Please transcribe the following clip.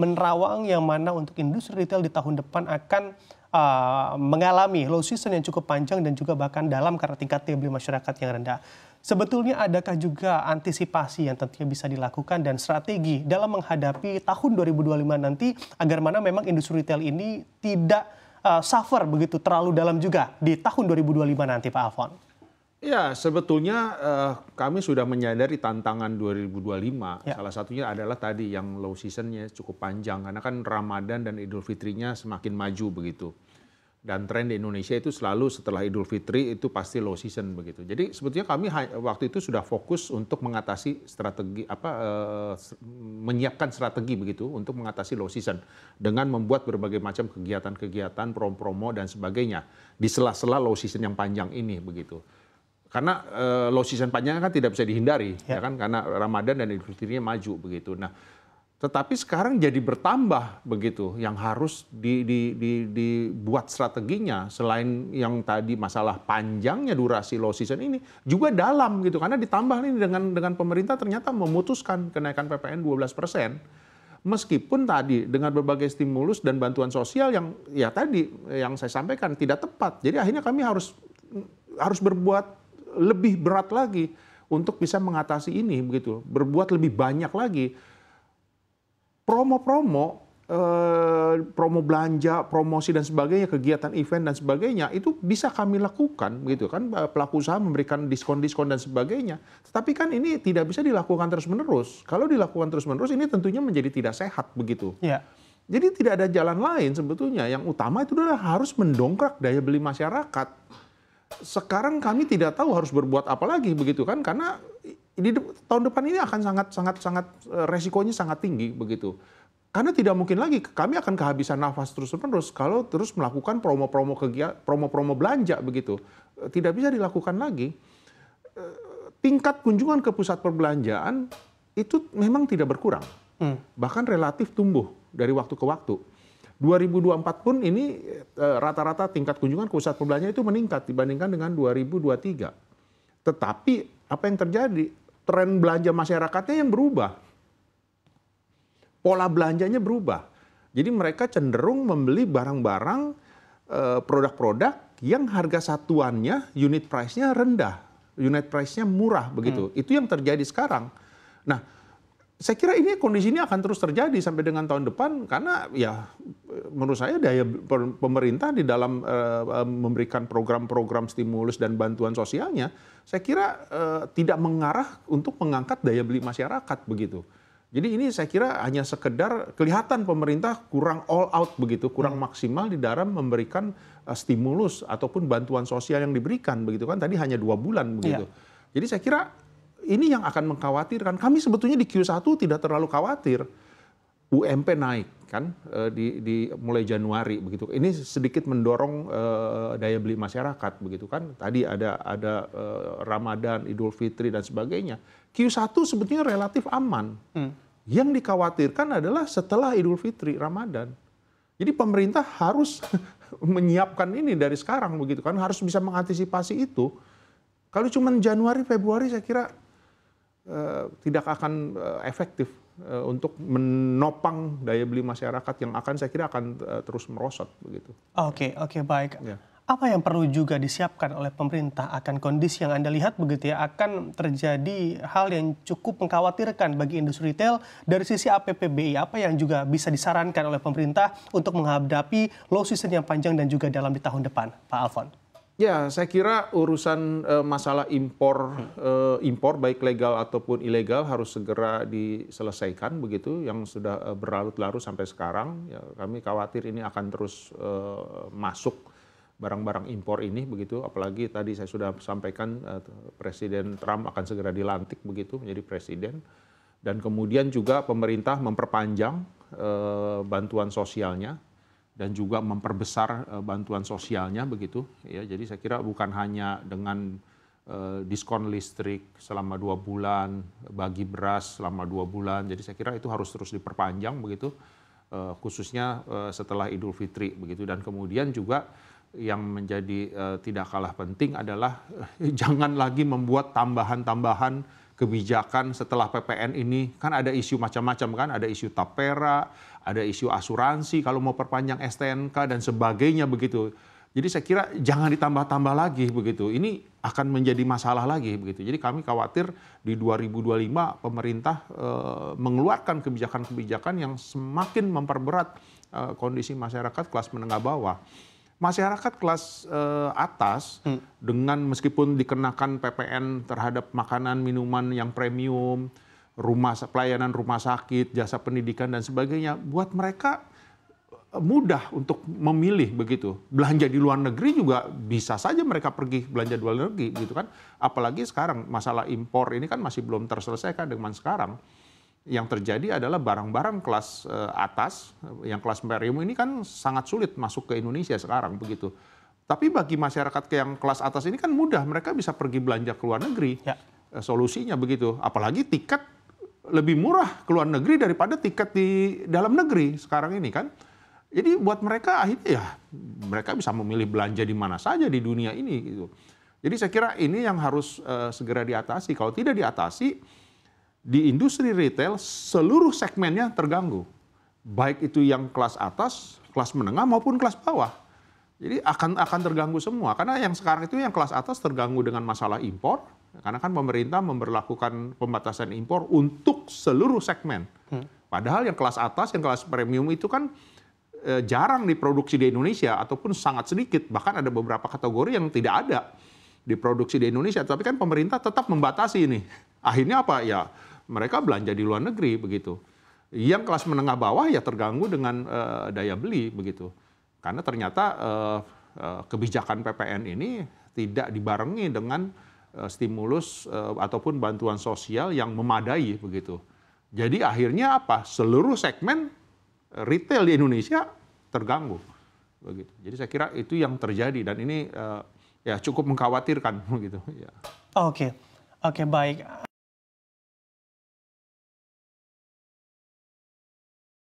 menerawang yang mana untuk industri retail di tahun depan akan mengalami low season yang cukup panjang dan juga bahkan dalam karena tingkat daya beli masyarakat yang rendah. Sebetulnya adakah juga antisipasi yang tentunya bisa dilakukan dan strategi dalam menghadapi tahun 2025 nanti agar mana memang industri retail ini tidak suffer begitu terlalu dalam juga di tahun 2025 nanti, Pak Alfon? Ya, sebetulnya kami sudah menyadari tantangan 2025. Ya. Salah satunya adalah tadi yang low seasonnya cukup panjang karena kan Ramadan dan Idul Fitrinya semakin maju begitu. Dan tren di Indonesia itu selalu setelah Idul Fitri itu pasti low season begitu. Jadi sebetulnya kami waktu itu sudah fokus untuk mengatasi strategi menyiapkan strategi begitu untuk mengatasi low season dengan membuat berbagai macam kegiatan-kegiatan, promo-promo dan sebagainya di sela-sela low season yang panjang ini begitu. Karena low season panjang kan tidak bisa dihindari, ya kan? Karena Ramadan dan Idul Fitrinya maju begitu. Nah, tetapi sekarang jadi bertambah begitu, yang harus dibuat strateginya selain yang tadi masalah panjangnya durasi low season ini juga dalam gitu, karena ditambah nih dengan pemerintah ternyata memutuskan kenaikan PPN 12%. Meskipun tadi dengan berbagai stimulus dan bantuan sosial yang ya tadi yang saya sampaikan tidak tepat, jadi akhirnya kami harus berbuat lebih berat lagi untuk bisa mengatasi ini begitu, berbuat lebih banyak lagi. Promo-promo, promo belanja, promosi dan sebagainya, kegiatan event dan sebagainya itu bisa kami lakukan, gitu kan? Pelaku usaha memberikan diskon-diskon dan sebagainya. Tetapi kan ini tidak bisa dilakukan terus-menerus. Kalau dilakukan terus-menerus, ini tentunya menjadi tidak sehat begitu. Ya. Jadi tidak ada jalan lain sebetulnya. Yang utama itu adalah harus mendongkrak daya beli masyarakat. Sekarang kami tidak tahu harus berbuat apa lagi begitu kan? Karena di tahun depan ini akan sangat resikonya sangat tinggi begitu. Karena tidak mungkin lagi kami akan kehabisan nafas terus-menerus kalau terus melakukan promo-promo belanja begitu. Tidak bisa dilakukan lagi. Tingkat kunjungan ke pusat perbelanjaan itu memang tidak berkurang. Bahkan relatif tumbuh dari waktu ke waktu. 2024 pun ini rata-rata tingkat kunjungan ke pusat perbelanjaan itu meningkat dibandingkan dengan 2023. Tetapi apa yang terjadi? Tren belanja masyarakatnya yang berubah. Pola belanjanya berubah. Jadi mereka cenderung membeli barang-barang, produk-produk yang harga satuannya, unit price-nya rendah. Unit price-nya murah begitu. Itu yang terjadi sekarang. Nah, saya kira ini kondisi ini akan terus terjadi sampai dengan tahun depan karena ya menurut saya daya pemerintah di dalam memberikan program-program stimulus dan bantuan sosialnya saya kira tidak mengarah untuk mengangkat daya beli masyarakat begitu. Jadi ini saya kira hanya sekedar kelihatan pemerintah kurang all out begitu, kurang maksimal di dalam memberikan stimulus ataupun bantuan sosial yang diberikan begitu kan tadi hanya 2 bulan begitu. Jadi saya kira ini yang akan mengkhawatirkan. Kami sebetulnya di Q1 tidak terlalu khawatir. UMP naik kan di mulai Januari begitu. Ini sedikit mendorong daya beli masyarakat begitu kan. Tadi ada Ramadan, Idul Fitri dan sebagainya. Q1 sebetulnya relatif aman. Yang dikhawatirkan adalah setelah Idul Fitri, Ramadan. Jadi pemerintah harus menyiapkan ini dari sekarang begitu kan, harus bisa mengantisipasi itu. Kalau cuma Januari, Februari saya kira tidak akan efektif untuk menopang daya beli masyarakat yang saya kira akan terus merosot begitu. Oke, baik. Ya. Apa yang perlu juga disiapkan oleh pemerintah akan kondisi yang Anda lihat begitu ya, akan terjadi hal yang cukup mengkhawatirkan bagi industri retail dari sisi APBI, apa yang juga bisa disarankan oleh pemerintah untuk menghadapi low season yang panjang dan juga dalam di tahun depan, Pak Alfon? Ya, saya kira urusan masalah impor baik legal ataupun ilegal harus segera diselesaikan begitu, yang sudah berlarut-larut sampai sekarang. Ya, kami khawatir ini akan terus masuk barang-barang impor ini begitu, apalagi tadi saya sudah sampaikan Presiden Trump akan segera dilantik begitu menjadi presiden, dan kemudian juga pemerintah memperpanjang bantuan sosialnya dan juga memperbesar bantuan sosialnya begitu ya. Jadi saya kira bukan hanya dengan diskon listrik selama 2 bulan, bagi beras selama 2 bulan. Jadi saya kira itu harus terus diperpanjang begitu, khususnya setelah Idul Fitri begitu. Dan kemudian juga yang menjadi tidak kalah penting adalah jangan lagi membuat tambahan-tambahan kebijakan setelah PPN ini. Kan ada isu macam-macam kan, ada isu tapera, ada isu asuransi kalau mau perpanjang STNK dan sebagainya begitu. Jadi saya kira jangan ditambah-tambah lagi begitu. Ini akan menjadi masalah lagi begitu. Jadi kami khawatir di 2025 pemerintah mengeluarkan kebijakan-kebijakan yang semakin memperberat kondisi masyarakat kelas menengah bawah. Masyarakat kelas atas dengan meskipun dikenakan PPN terhadap makanan, minuman yang premium, pelayanan rumah sakit, jasa pendidikan dan sebagainya, buat mereka mudah untuk memilih begitu. Belanja di luar negeri juga bisa saja mereka pergi belanja di luar negeri gitu kan. Apalagi sekarang masalah impor ini kan masih belum terselesaikan dengan sekarang. Yang terjadi adalah barang-barang kelas atas, yang kelas premium ini kan sangat sulit masuk ke Indonesia sekarang begitu. Tapi bagi masyarakat yang kelas atas ini kan mudah, mereka bisa pergi belanja ke luar negeri. Ya. Solusinya begitu. Apalagi tiket lebih murah ke luar negeri daripada tiket di dalam negeri sekarang ini kan. Jadi buat mereka akhirnya ya mereka bisa memilih belanja di mana saja di dunia ini gitu. Jadi saya kira ini yang harus segera diatasi. Kalau tidak diatasi, di industri retail seluruh segmennya terganggu. Baik itu yang kelas atas, kelas menengah maupun kelas bawah. Jadi akan terganggu semua. Karena yang sekarang itu yang kelas atas terganggu dengan masalah impor. Karena kan pemerintah memberlakukan pembatasan impor untuk seluruh segmen. Padahal yang kelas atas, yang kelas premium itu kan jarang diproduksi di Indonesia ataupun sangat sedikit. Bahkan ada beberapa kategori yang tidak ada diproduksi di Indonesia. Tapi kan pemerintah tetap membatasi ini. Akhirnya apa? Ya mereka belanja di luar negeri begitu. Yang kelas menengah bawah ya terganggu dengan daya beli begitu. Karena ternyata kebijakan PPN ini tidak dibarengi dengan stimulus ataupun bantuan sosial yang memadai begitu. Jadi akhirnya apa? Seluruh segmen retail di Indonesia terganggu begitu. Jadi saya kira itu yang terjadi dan ini ya cukup mengkhawatirkan begitu ya. Oke, baik.